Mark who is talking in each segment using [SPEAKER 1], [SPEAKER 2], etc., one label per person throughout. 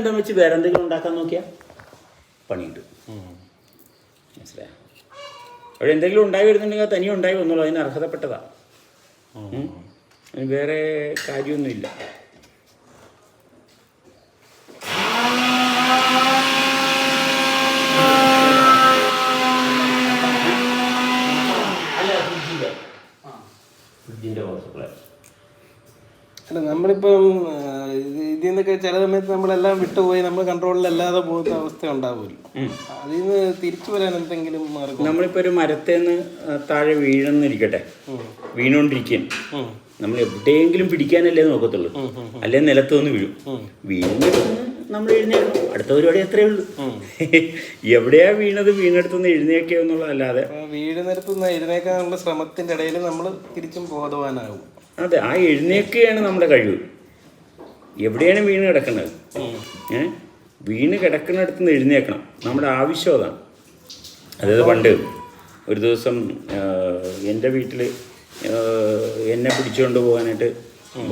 [SPEAKER 1] എന്താ വെച്ച് വേറെ എന്തെങ്കിലും ഉണ്ടാക്കാൻ നോക്കിയാൽ പണിയുണ്ട്. മനസ്സിലായോ? അവിടെ എന്തെങ്കിലും ഉണ്ടായി വരുന്നുണ്ടെങ്കിൽ തനിയെ ഉണ്ടായി വന്നോളൂ, അതിന് അർഹതപ്പെട്ടതാണ്. അതിന് വേറെ കാര്യമൊന്നുമില്ല.
[SPEAKER 2] അല്ല, നമ്മളിപ്പം ഇതിൽ നിന്നൊക്കെ ചില സമയത്ത് നമ്മളെല്ലാം വിട്ടുപോയി നമ്മൾ കൺട്രോളിലല്ലാതെ പോകുന്ന അവസ്ഥ ഉണ്ടാവുമല്ലോ. അതിൽ നിന്ന് തിരിച്ചു വരാൻ എന്തെങ്കിലും മാർഗം?
[SPEAKER 1] നമ്മളിപ്പോൾ ഒരു മരത്തേന്ന് താഴെ വീഴുന്നിരിക്കട്ടെ, വീണുകൊണ്ടിരിക്കുകയും നമ്മൾ എവിടെയെങ്കിലും പിടിക്കാനല്ലേ നോക്കത്തുള്ളൂ, അല്ലെ നിലത്ത് നിന്ന് വീഴും. വീണെടുത്ത് നമ്മൾ എഴുന്നേൽക്കും, അടുത്ത പരിപാടി അത്രയേ ഉള്ളൂ. എവിടെയാ വീണത് വീണെടുത്തുനിന്ന് എഴുന്നേക്കുക എന്നുള്ളതല്ലാതെ
[SPEAKER 2] വീഴുന്നിടത്തുനിന്ന് എഴുന്നേക്കാനുള്ള ശ്രമത്തിൻ്റെ ഇടയിൽ നമ്മൾ തിരിച്ചും ബോധവാനാകും.
[SPEAKER 1] അതെ, ആ എഴുന്നേക്കുകയാണ് നമ്മുടെ കഴിവ്. എവിടെയാണ് വീണ് കിടക്കുന്നത്? വീണ് കിടക്കുന്നിടത്ത് നിന്ന് എഴുന്നേക്കണം. നമ്മുടെ ആവശ്യം അതാണ്. അതായത് പണ്ട് ഒരു ദിവസം എൻ്റെ വീട്ടിൽ എന്നെ പിടിച്ചുകൊണ്ട് പോകാനായിട്ട്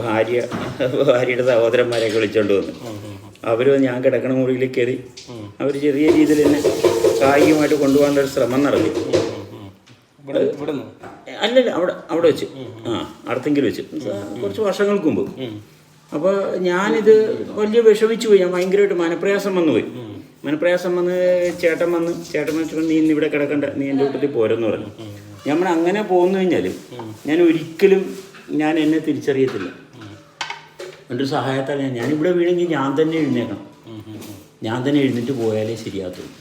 [SPEAKER 1] ഭാര്യയുടെ സഹോദരന്മാരെയൊക്കെ വിളിച്ചുകൊണ്ട് വന്നു. അവർ ഞാൻ കിടക്കണ മുറിയിൽ കയറി അവർ ചെറിയ രീതിയിൽ എന്നെ കായികമായിട്ട് കൊണ്ടുപോകാനുള്ള ഒരു ശ്രമം നടത്തി. അല്ലല്ല, അവിടെ വെച്ച്, അടുത്തെങ്കിലും വെച്ച്, കുറച്ച് വർഷങ്ങൾക്ക് മുമ്പ്. അപ്പോൾ ഞാനിത് വലിയ വിഷമിച്ചു പോയി. ഞാൻ ഭയങ്കരമായിട്ട് മനപ്രയാസം വന്നുപോയി. മനപ്രയാസം വന്ന് ചേട്ടൻ വെച്ചപ്പോൾ നീ ഇന്നിവിടെ കിടക്കണ്ട, നീ എൻ്റെ വീട്ടിൽ പോരെന്ന് പറഞ്ഞു. നമ്മൾ അങ്ങനെ പോന്നു കഴിഞ്ഞാൽ ഞാൻ ഒരിക്കലും എന്നെ തിരിച്ചറിയത്തില്ല. എൻ്റെ ഒരു സഹായത്താൽ ഞാനിവിടെ വീണെങ്കിൽ ഞാൻ തന്നെ എഴുന്നേക്കണം, ഞാൻ തന്നെ എഴുന്നേറ്റ് പോയാലേ ശരിയാകത്തുള്ളൂ.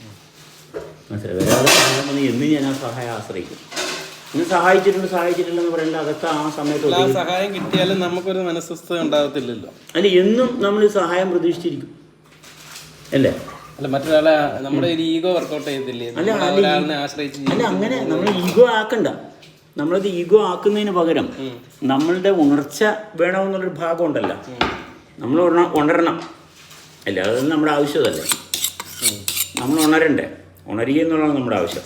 [SPEAKER 1] മനസ്സിലായി? വേറെ സഹായം വന്ന് എന്ന് ഞാൻ ആ സഹായം ആശ്രയിക്കും. ഇന്ന് സഹായിച്ചിട്ടില്ലെന്ന് പറയേണ്ട, അതൊക്കെ ആ സമയത്ത്
[SPEAKER 2] സഹായം കിട്ടിയാലും നമുക്കൊരു മനസ്വസ്ഥത ഉണ്ടാകത്തില്ലല്ലോ.
[SPEAKER 1] അല്ല, എന്നും നമ്മൾ സഹായം പ്രതീക്ഷിച്ചിരിക്കും അല്ലേ?
[SPEAKER 2] അല്ല, മറ്റൊരാളെ നമ്മുടെ ഒരു ഈഗോ വർക്കൗട്ട് ചെയ്യത്തില്ലേ?
[SPEAKER 1] അല്ല, അങ്ങനെ നമ്മൾ ഈഗോ ആക്കണ്ട. നമ്മളത് ഈഗോ ആക്കുന്നതിന് പകരം നമ്മളുടെ ഉണർച്ച വേണമെന്നുള്ളൊരു ഭാഗം ഉണ്ടല്ലോ, നമ്മൾ ഉണരണം. അല്ല, അതൊന്നും നമ്മുടെ ആവശ്യമല്ലേ. നമ്മൾ ഉണരുക എന്നുള്ളതാണ് നമ്മുടെ ആവശ്യം.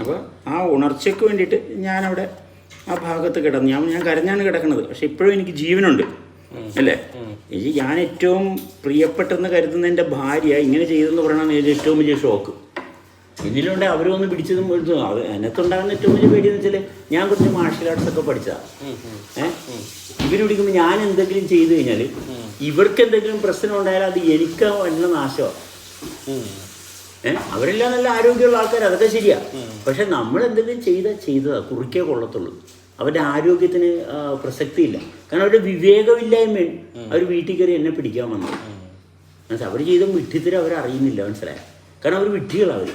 [SPEAKER 1] അപ്പോൾ ആ ഉണർച്ചയ്ക്ക് വേണ്ടിയിട്ട് ഞാനവിടെ ആ ഭാഗത്ത് കിടന്നു. ഞാൻ കരഞ്ഞാണ് കിടക്കുന്നത്. പക്ഷെ ഇപ്പോഴും എനിക്ക് ജീവനുണ്ട് അല്ലേ? ഞാൻ ഏറ്റവും പ്രിയപ്പെട്ടെന്ന് കരുതുന്ന എൻ്റെ ഭാര്യ ഇങ്ങനെ ചെയ്തെന്ന് പറയണമെന്ന് എൻ്റെ ഏറ്റവും വലിയ ഷോക്ക്. ഇതിലുണ്ട് അവരൊന്ന് പിടിച്ചതും എഴുതും. അത് അതിനകത്തുണ്ടാകുന്ന ഏറ്റവും വലിയ പേടി എന്ന് വെച്ചാൽ ഞാൻ കുറച്ച് മാർഷ്യൽ ആർട്സ് ഒക്കെ പഠിച്ചതാണ്. ഇവർ പിടിക്കുമ്പോൾ ഞാൻ എന്തെങ്കിലും ചെയ്തു കഴിഞ്ഞാൽ ഇവർക്ക് എന്തെങ്കിലും പ്രശ്നം ഉണ്ടായാൽ അത് എനിക്ക് വന്ന നാശമാണ്. അവരെല്ലാം നല്ല ആരോഗ്യമുള്ള ആൾക്കാർ, അതൊക്കെ ശരിയാ. പക്ഷെ നമ്മൾ എന്തെങ്കിലും ചെയ്തതാ കുറിക്കേ കൊള്ളത്തുള്ളൂ. അവരുടെ ആരോഗ്യത്തിന് പ്രസക്തിയില്ല. കാരണം അവരുടെ വിവേകമില്ലായ്മയും അവർ വീട്ടിൽ കയറി എന്നെ പിടിക്കാൻ വന്നത്. മനസ്സിലായി? അവർ ചെയ്ത വിഡ്ഢിത്തരം അവരറിയുന്നില്ല. മനസ്സിലായി? കാരണം അവർ വിഡ്ഢികളാണ്.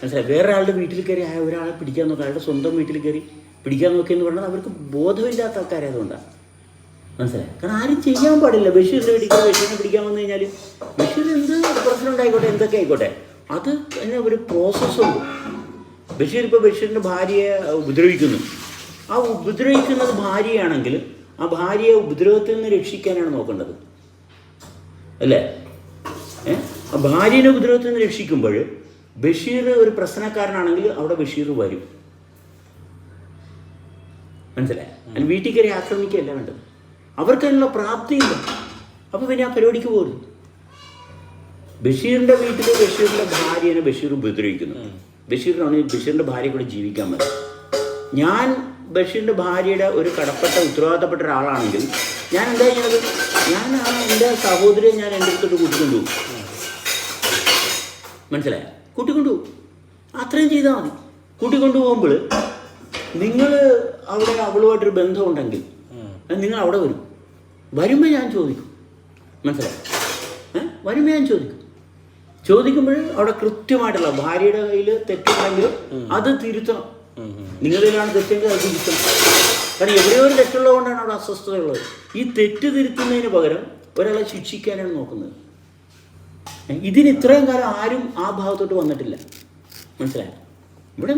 [SPEAKER 1] മനസ്സിലായി? വേറെ ആളുടെ വീട്ടിൽ കയറി ഒരാളെ പിടിക്കാൻ നോക്കുക, അയാളുടെ സ്വന്തം വീട്ടിൽ കയറി പിടിക്കാൻ നോക്കിയെന്ന് പറഞ്ഞാൽ അവർക്ക് ബോധമില്ലാത്ത ആൾക്കാരായതുകൊണ്ടാണ്. മനസ്സിലായി? കാരണം ആരും ചെയ്യാൻ പാടില്ല. ബഷീറിൻ്റെ വീട്ടിൽ ബഷീറിനെ പിടിക്കാൻ വന്നു കഴിഞ്ഞാൽ ബഷീർ എന്ത് പ്രശ്നം ഉണ്ടായിക്കോട്ടെ, എന്തൊക്കെ ആയിക്കോട്ടെ, അത് തന്നെ ഒരു പ്രോസസ്സുണ്ട്. ബഷീർ ഇപ്പോൾ ബഷീറിൻ്റെ ഭാര്യയെ ഉപദ്രവിക്കുന്നു. ആ ഉപദ്രവിക്കുന്നത് ഭാര്യയാണെങ്കിൽ ആ ഭാര്യയെ ഉപദ്രവത്തിൽ നിന്ന് രക്ഷിക്കാനാണ് നോക്കേണ്ടത് അല്ലേ? ആ ഭാര്യനെ ഉപദ്രവത്തിൽ നിന്ന് രക്ഷിക്കുമ്പോൾ ബഷീർ ഒരു പ്രശ്നക്കാരനാണെങ്കിൽ അവിടെ ബഷീർ വരും. മനസ്സിലായി? അതിന് വീട്ടിൽ കയറി ആക്രമിക്കുകയല്ല വേണ്ടത്. അവർക്ക് അതിനുള്ള പ്രാപ്തിയില്ല. അപ്പോൾ പിന്നെ ആ പരിപാടിക്ക് പോകരുത്. ബഷീറിൻ്റെ വീട്ടിൽ ബഷീറിൻ്റെ ഭാര്യനെ ബഷീർ ഉപദ്രവിക്കുന്നു. ബഷീറിൻ്റെ ഭാര്യ കൂടെ ജീവിക്കാൻ മതി. ഞാൻ ബഷീറിൻ്റെ ഭാര്യയുടെ ഒരു കടപ്പെട്ട ഉത്തരവാദിത്തപ്പെട്ട ഒരാളാണെങ്കിൽ ഞാൻ എന്താ ചെയ്യുന്നത്? ഞാൻ എൻ്റെ സഹോദരിയെ ഞാൻ എൻ്റെ അടുത്തോട്ട് കൂട്ടിക്കൊണ്ടുപോകും. മനസ്സിലായ? കൂട്ടിക്കൊണ്ടുപോകും. അത്രയും ചെയ്താൽ മതി. കൂട്ടിക്കൊണ്ടുപോകുമ്പോൾ നിങ്ങൾ അവിടെ അവളുമായിട്ടൊരു ബന്ധമുണ്ടെങ്കിൽ നിങ്ങൾ അവിടെ വരുമ്പോൾ ഞാൻ ചോദിക്കും. മനസ്സിലായി? വരുമ്പോൾ ഞാൻ ചോദിക്കുമ്പോൾ അവിടെ കൃത്യമായിട്ടുള്ള ഭാര്യയുടെ കയ്യിൽ തെറ്റുണ്ടെങ്കിൽ അത് തിരുത്തണം. നിങ്ങളിലാണ് തെറ്റെങ്കിൽ അത് തിരുത്തണം. കാരണം എവിടെയോ ഒരു തെറ്റുള്ളതുകൊണ്ടാണ് അവിടെ അസ്വസ്ഥതയുള്ളത്. ഈ തെറ്റ് തിരുത്തുന്നതിന് പകരം ഒരാളെ ശിക്ഷിക്കാനാണ് നോക്കുന്നത്. ഇതിന് ഇത്രയും കാലം ആരും ആ ഭാഗത്തോട്ട് വന്നിട്ടില്ല. മനസ്സിലായി? ഇവിടെ